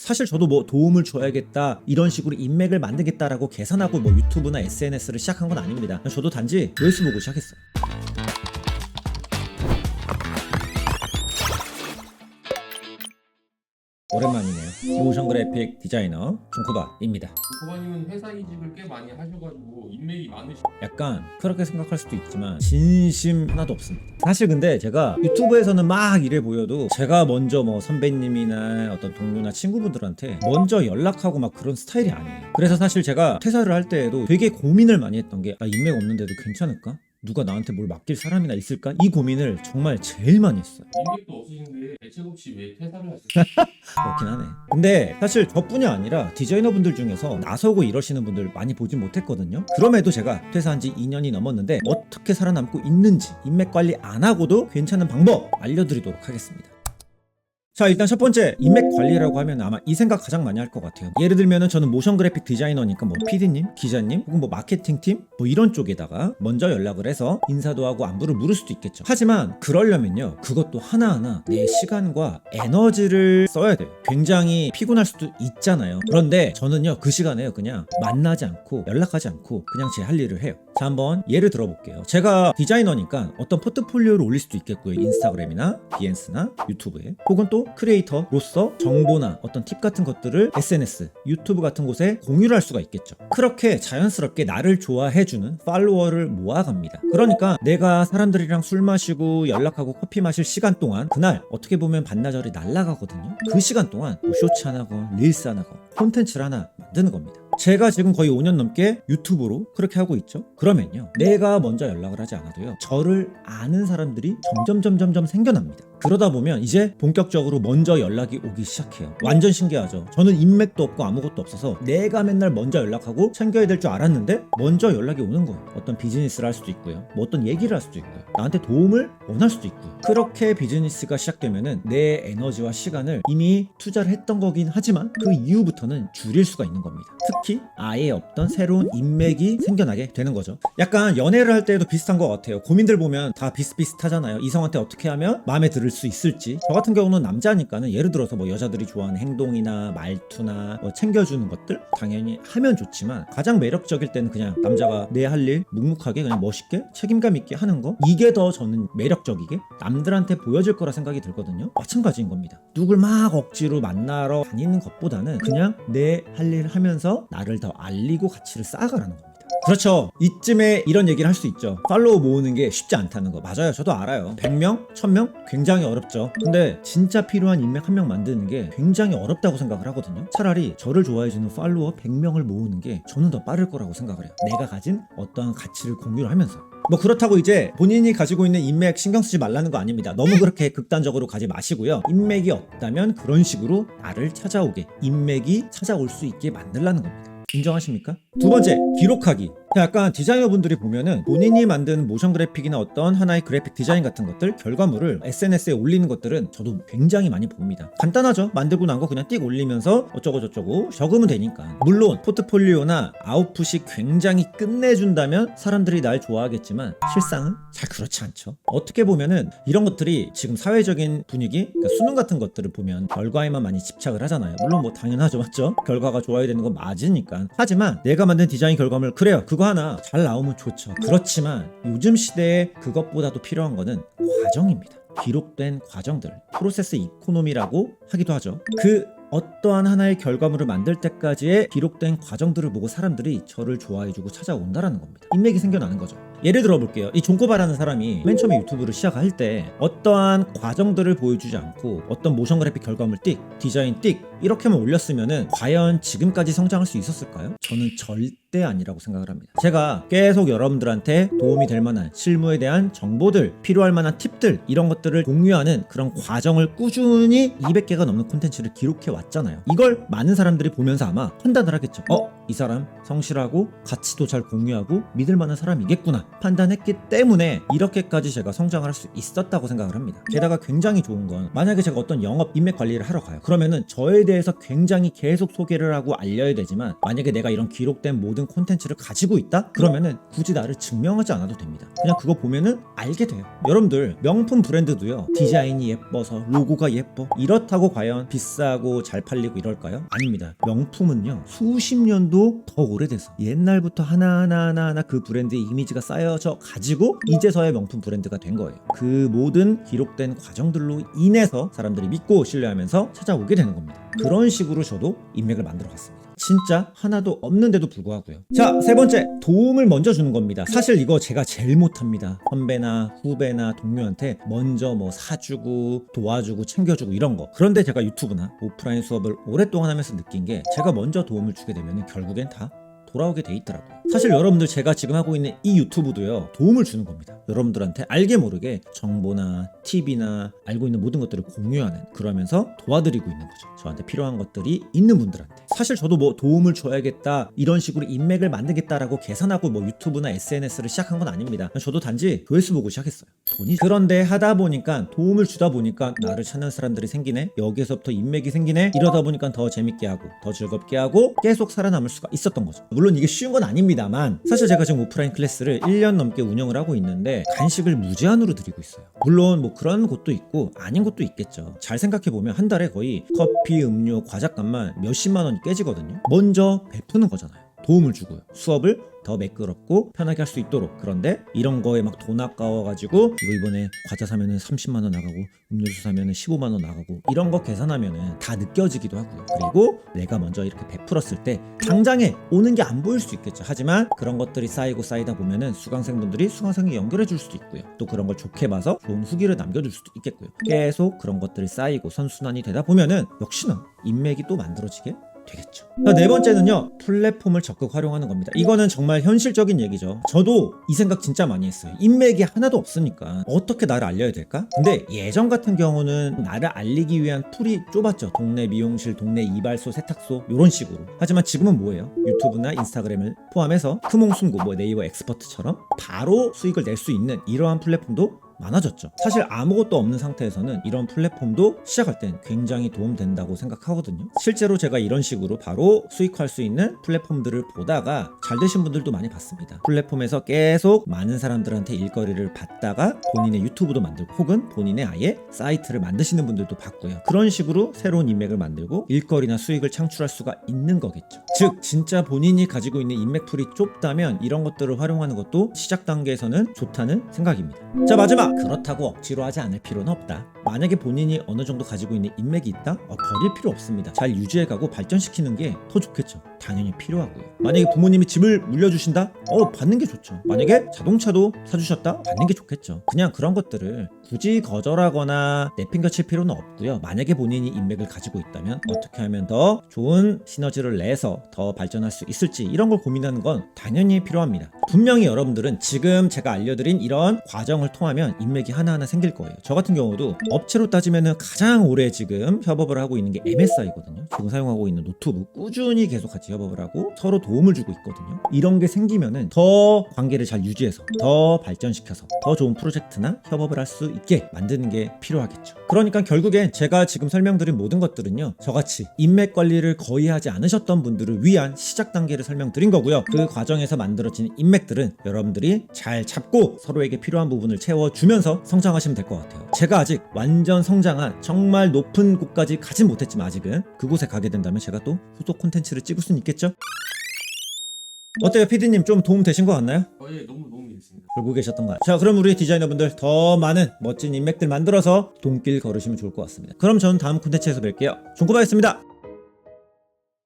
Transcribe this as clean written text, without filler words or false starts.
사실 저도 뭐 도움을 줘야겠다 이런 식으로 인맥을 만들겠다라고 계산하고 뭐 유튜브나 SNS를 시작한 건 아닙니다. 저도 단지 조회수 보고 시작했어요. 오랜만이네요. 모션 그래픽 디자이너 중쿠바입니다. 고바님은 회사 이직을 꽤 많이 하셔가지고 인맥이 많으시. 약간 그렇게 생각할 수도 있지만 진심 하나도 없습니다. 사실 근데 제가 유튜브에서는 막 이래 보여도 제가 먼저 뭐 선배님이나 어떤 동료나 친구분들한테 먼저 연락하고 막 그런 스타일이 아니에요. 그래서 사실 제가 퇴사를 할 때에도 되게 고민을 많이 했던 게 인맥 없는데도 괜찮을까? 누가 나한테 뭘 맡길 사람이나 있을까? 이 고민을 정말 제일 많이 했어요. 인맥도 없으신데 대책 없이 왜 퇴사를 하셨어요? 그렇긴 하네. 근데 사실 저뿐이 아니라 디자이너분들 중에서 나서고 이러시는 분들 많이 보진 못했거든요. 그럼에도 제가 퇴사한 지 2년이 넘었는데 어떻게 살아남고 있는지 인맥 관리 안 하고도 괜찮은 방법 알려드리도록 하겠습니다. 자, 일단 첫 번째 인맥 관리라고 하면 아마 이 생각 가장 많이 할 것 같아요. 예를 들면은 저는 모션 그래픽 디자이너니까 뭐 PD님, 기자님, 혹은 뭐 마케팅팀 뭐 이런 쪽에다가 먼저 연락을 해서 인사도 하고 안부를 물을 수도 있겠죠. 하지만 그러려면요, 그것도 하나하나 내 시간과 에너지를 써야 돼요. 굉장히 피곤할 수도 있잖아요. 그런데 저는요, 그 시간에요, 그냥 만나지 않고 연락하지 않고 그냥 제 할 일을 해요. 자, 한번 예를 들어볼게요. 제가 디자이너니까 어떤 포트폴리오를 올릴 수도 있겠고요. 인스타그램이나 비엔스나 유튜브에, 혹은 또 크리에이터로서 정보나 어떤 팁 같은 것들을 SNS, 유튜브 같은 곳에 공유를 할 수가 있겠죠. 그렇게 자연스럽게 나를 좋아해주는 팔로워를 모아갑니다. 그러니까 내가 사람들이랑 술 마시고 연락하고 커피 마실 시간 동안 그날 어떻게 보면 반나절이 날아가거든요. 그 시간 동안 뭐 쇼츠 하나건 릴스 하나건 콘텐츠를 하나 만드는 겁니다. 제가 지금 거의 5년 넘게 유튜브로 그렇게 하고 있죠. 그러면요, 내가 먼저 연락을 하지 않아도요, 저를 아는 사람들이 점점 생겨납니다. 그러다 보면 이제 본격적으로 먼저 연락이 오기 시작해요. 완전 신기하죠. 저는 인맥도 없고 아무것도 없어서 내가 맨날 먼저 연락하고 챙겨야 될 줄 알았는데 먼저 연락이 오는 거예요. 어떤 비즈니스를 할 수도 있고요, 뭐 어떤 얘기를 할 수도 있고요, 나한테 도움을 원할 수도 있고요. 그렇게 비즈니스가 시작되면은 내 에너지와 시간을 이미 투자를 했던 거긴 하지만 그 이후부터는 줄일 수가 있는 겁니다. 특히 아예 없던 새로운 인맥이 생겨나게 되는 거죠. 약간 연애를 할 때도 비슷한 것 같아요. 고민들 보면 다 비슷비슷하잖아요. 이성한테 어떻게 하면 마음에 들을 수 있을지. 저 같은 경우는 남자니까는 예를 들어서 뭐 여자들이 좋아하는 행동이나 말투나 뭐 챙겨주는 것들 당연히 하면 좋지만, 가장 매력적일 때는 그냥 남자가 내 할 일 묵묵하게 그냥 멋있게 책임감 있게 하는 거, 이게 더 저는 매력적이게 남들한테 보여질 거라 생각이 들거든요. 마찬가지인 겁니다. 누굴 막 억지로 만나러 다니는 것보다는 그냥 내 할 일 하면서 나를 더 알리고 가치를 쌓아가라는 겁니다. 그렇죠. 이쯤에 이런 얘기를 할 수 있죠. 팔로워 모으는 게 쉽지 않다는 거. 맞아요. 저도 알아요. 100명? 1000명? 굉장히 어렵죠. 근데 진짜 필요한 인맥 한 명 만드는 게 굉장히 어렵다고 생각을 하거든요. 차라리 저를 좋아해주는 팔로워 100명을 모으는 게 저는 더 빠를 거라고 생각을 해요. 내가 가진 어떠한 가치를 공유를 하면서. 뭐 그렇다고 이제 본인이 가지고 있는 인맥 신경 쓰지 말라는 거 아닙니다. 너무 그렇게 극단적으로 가지 마시고요. 인맥이 없다면 그런 식으로 나를 찾아오게, 인맥이 찾아올 수 있게 만들라는 겁니다. 인정하십니까? 두 번째, 기록하기. 약간 디자이너분들이 보면은 본인이 만든 모션 그래픽이나 어떤 하나의 그래픽 디자인 같은 것들, 결과물을 SNS에 올리는 것들은 저도 굉장히 많이 봅니다. 간단하죠. 만들고 난 거 그냥 띡 올리면서 어쩌고 저쩌고 적으면 되니까. 물론 포트폴리오나 아웃풋이 굉장히 끝내준다면 사람들이 날 좋아하겠지만 실상은 잘 그렇지 않죠. 어떻게 보면은 이런 것들이 지금 사회적인 분위기, 그러니까 수능 같은 것들을 보면 결과에만 많이 집착을 하잖아요. 물론 뭐 당연하죠, 맞죠? 결과가 좋아야 되는 건 맞으니까. 하지만 내가 만든 디자인 결과물, 그래요, 그거 하나 잘 나오면 좋죠. 그렇지만 요즘 시대에 그것보다도 필요한 거는 과정입니다. 기록된 과정들, 프로세스 이코노미라고 하기도 하죠. 그 어떠한 하나의 결과물을 만들 때까지의 기록된 과정들을 보고 사람들이 저를 좋아해주고 찾아온다라는 겁니다. 인맥이 생겨나는 거죠. 예를 들어 볼게요. 이 존꼬바라는 사람이 맨 처음에 유튜브를 시작할 때 어떠한 과정들을 보여주지 않고 어떤 모션 그래픽 결과물 띡, 디자인 띡 이렇게만 올렸으면은 과연 지금까지 성장할 수 있었을까요? 저는 절대 아니라고 생각을 합니다. 제가 계속 여러분들한테 도움이 될 만한 실무에 대한 정보들, 필요할 만한 팁들, 이런 것들을 공유하는 그런 과정을 꾸준히 200개가 넘는 콘텐츠를 기록해 왔잖아요. 이걸 많은 사람들이 보면서 아마 판단을 하겠죠. 이 사람 성실하고 가치도 잘 공유하고 믿을 만한 사람이겠구나 판단했기 때문에 이렇게까지 제가 성장을 할 수 있었다고 생각을 합니다. 게다가 굉장히 좋은 건, 만약에 제가 어떤 영업 인맥 관리를 하러 가요. 그러면은 저에 대해서 굉장히 계속 소개를 하고 알려야 되지만 만약에 내가 이런 기록된 모든 콘텐츠를 가지고 있다? 그러면은 굳이 나를 증명하지 않아도 됩니다. 그냥 그거 보면은 알게 돼요. 여러분들 명품 브랜드도요, 디자인이 예뻐서 로고가 예뻐 이렇다고 과연 비싸고 잘 팔리고 이럴까요? 아닙니다. 명품은요 수십 년도 더 오래돼서 옛날부터 하나하나 그 브랜드의 이미지가 쌓여져 가지고 이제서야 명품 브랜드가 된 거예요. 그 모든 기록된 과정들로 인해서 사람들이 믿고 신뢰하면서 찾아오게 되는 겁니다. 그런 식으로 저도 인맥을 만들어 갔습니다. 진짜 하나도 없는데도 불구하고요. 자, 세 번째, 도움을 먼저 주는 겁니다. 사실 이거 제가 제일 못합니다. 선배나 후배나 동료한테 먼저 뭐 사주고 도와주고 챙겨주고 이런 거. 그런데 제가 유튜브나 오프라인 수업을 오랫동안 하면서 느낀 게 제가 먼저 도움을 주게 되면 결국엔 다 돌아오게 돼 있더라고요. 사실 여러분들 제가 지금 하고 있는 이 유튜브도요 도움을 주는 겁니다. 여러분들한테 알게 모르게 정보나 팁이나 알고 있는 모든 것들을 공유하는, 그러면서 도와드리고 있는 거죠. 저한테 필요한 것들이 있는 분들한테. 사실 저도 뭐 도움을 줘야겠다 이런 식으로 인맥을 만들겠다라고 계산하고 뭐 유튜브나 SNS를 시작한 건 아닙니다. 저도 단지 조회수 보고 시작했어요. 돈이. 그런데 하다 보니까 도움을 주다 보니까 나를 찾는 사람들이 생기네, 여기에서부터 인맥이 생기네, 이러다 보니까 더 재밌게 하고 더 즐겁게 하고 계속 살아남을 수가 있었던 거죠. 물론 이게 쉬운 건 아닙니다만 사실 제가 지금 오프라인 클래스를 1년 넘게 운영을 하고 있는데 간식을 무제한으로 드리고 있어요. 물론 뭐 그런 곳도 있고 아닌 곳도 있겠죠. 잘 생각해보면 한 달에 거의 커피, 음료, 과자값만 몇십만 원이 깨지거든요. 먼저 베푸는 거잖아요. 도움을 주고요. 수업을 더 매끄럽고 편하게 할 수 있도록. 그런데 이런 거에 막 돈 아까워가지고 이거 이번에 과자 사면은 30만 원 나가고 음료수 사면은 15만 원 나가고 이런 거 계산하면은 다 느껴지기도 하고요. 그리고 내가 먼저 이렇게 베풀었을 때 당장에 오는 게 안 보일 수 있겠죠. 하지만 그런 것들이 쌓이고 쌓이다 보면은 수강생분들이 수강생이 연결해 줄 수도 있고요. 또 그런 걸 좋게 봐서 좋은 후기를 남겨줄 수도 있겠고요. 계속 그런 것들이 쌓이고 선순환이 되다 보면은 역시나 인맥이 또 만들어지게 되겠죠. 네 번째는요, 플랫폼을 적극 활용하는 겁니다. 이거는 정말 현실적인 얘기죠. 저도 이 생각 진짜 많이 했어요. 인맥이 하나도 없으니까 어떻게 나를 알려야 될까? 근데 예전 같은 경우는 나를 알리기 위한 풀이 좁았죠. 동네 미용실, 동네 이발소, 세탁소 이런 식으로. 하지만 지금은 뭐예요? 유튜브나 인스타그램을 포함해서 크몽순고, 뭐 네이버 엑스퍼트처럼 바로 수익을 낼 수 있는 이러한 플랫폼도 많아졌죠. 사실 아무것도 없는 상태에서는 이런 플랫폼도 시작할 땐 굉장히 도움된다고 생각하거든요. 실제로 제가 이런 식으로 바로 수익화할 수 있는 플랫폼들을 보다가 잘 되신 분들도 많이 봤습니다. 플랫폼에서 계속 많은 사람들한테 일거리를 받다가 본인의 유튜브도 만들고 혹은 본인의 아예 사이트를 만드시는 분들도 봤고요. 그런 식으로 새로운 인맥을 만들고 일거리나 수익을 창출할 수가 있는 거겠죠. 즉 진짜 본인이 가지고 있는 인맥풀이 좁다면 이런 것들을 활용하는 것도 시작 단계에서는 좋다는 생각입니다. 자, 마지막, 그렇다고 억지로 하지 않을 필요는 없다. 만약에 본인이 어느 정도 가지고 있는 인맥이 있다? 버릴 필요 없습니다. 잘 유지해가고 발전시키는 게 더 좋겠죠. 당연히 필요하고요. 만약에 부모님이 집을 물려주신다? 받는 게 좋죠. 만약에 자동차도 사주셨다? 받는 게 좋겠죠. 그냥 그런 것들을 굳이 거절하거나 내팽겨칠 필요는 없고요. 만약에 본인이 인맥을 가지고 있다면 어떻게 하면 더 좋은 시너지를 내서 더 발전할 수 있을지 이런 걸 고민하는 건 당연히 필요합니다. 분명히 여러분들은 지금 제가 알려드린 이런 과정을 통하면 인맥이 하나하나 생길 거예요. 저 같은 경우도 업체로 따지면 가장 오래 지금 협업을 하고 있는 게 MSI거든요. 지금 사용하고 있는 노트북 꾸준히 계속 같이 협업을 하고 서로 도움을 주고 있거든요. 이런 게 생기면은 더 관계를 잘 유지해서 더 발전시켜서 더 좋은 프로젝트나 협업을 할 수 있게 만드는 게 필요하겠죠. 그러니까 결국엔 제가 지금 설명드린 모든 것들은요, 저같이 인맥 관리를 거의 하지 않으셨던 분들을 위한 시작 단계를 설명드린 거고요. 그 과정에서 만들어진 인맥들은 여러분들이 잘 잡고 서로에게 필요한 부분을 채워주면서 성장하시면 될 것 같아요. 제가 아직 완전 성장한 정말 높은 곳까지 가진 못했지만 아직은 그곳에 가게 된다면 제가 또 후속 콘텐츠를 찍을 수는 있겠죠? 어때요, 피디님? 좀 도움 되신 것 같나요? 예, 너무 도움이 됐습니다. 그러고 계셨던 거야. 자, 그럼 우리 디자이너분들 더 많은 멋진 인맥들 만들어서 돈길 걸으시면 좋을 것 같습니다. 그럼 저는 다음 콘텐츠에서 뵐게요. 종구바였습니다.